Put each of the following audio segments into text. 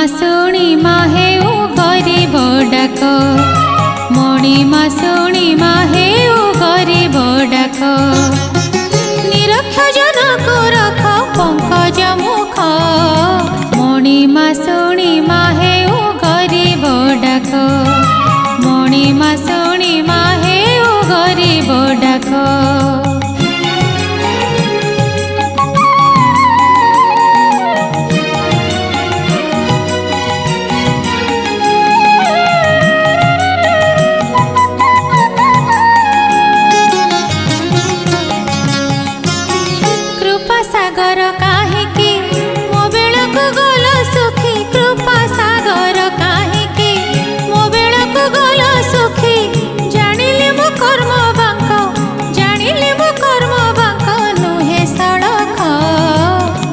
शुणी माहे गरीब डाक मणिमा शुणी माहे गरीब डाक निरक्ष जनक रख पंकज मुख मणिमा शुणी माहे गरीब डाक मणिमा शुणी माहे गरीब डाक सागर काहेकि मो बेलकु गल सुखी कृपा सागर काहेकि मो बेलकु गल सुखी जानिले मो कर्म बांक जानिले मो कर्म बांक नुहे सड़क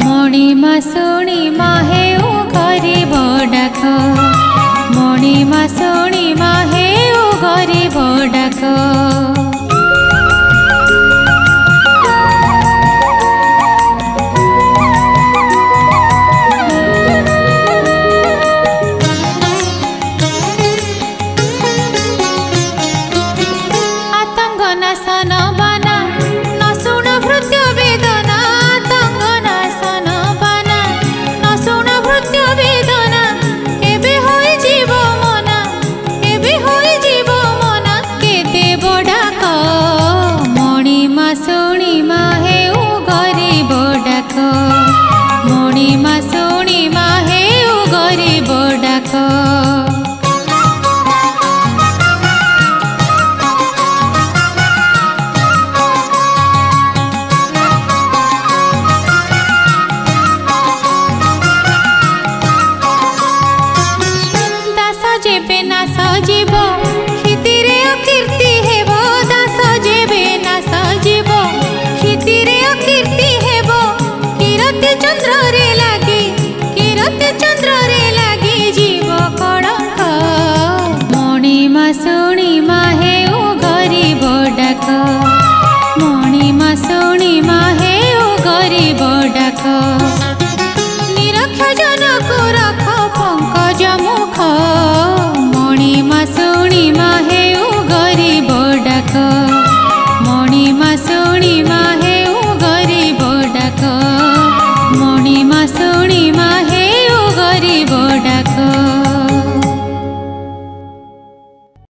मणिमा शुणी माहे गरीब डाक मणिमा शुणी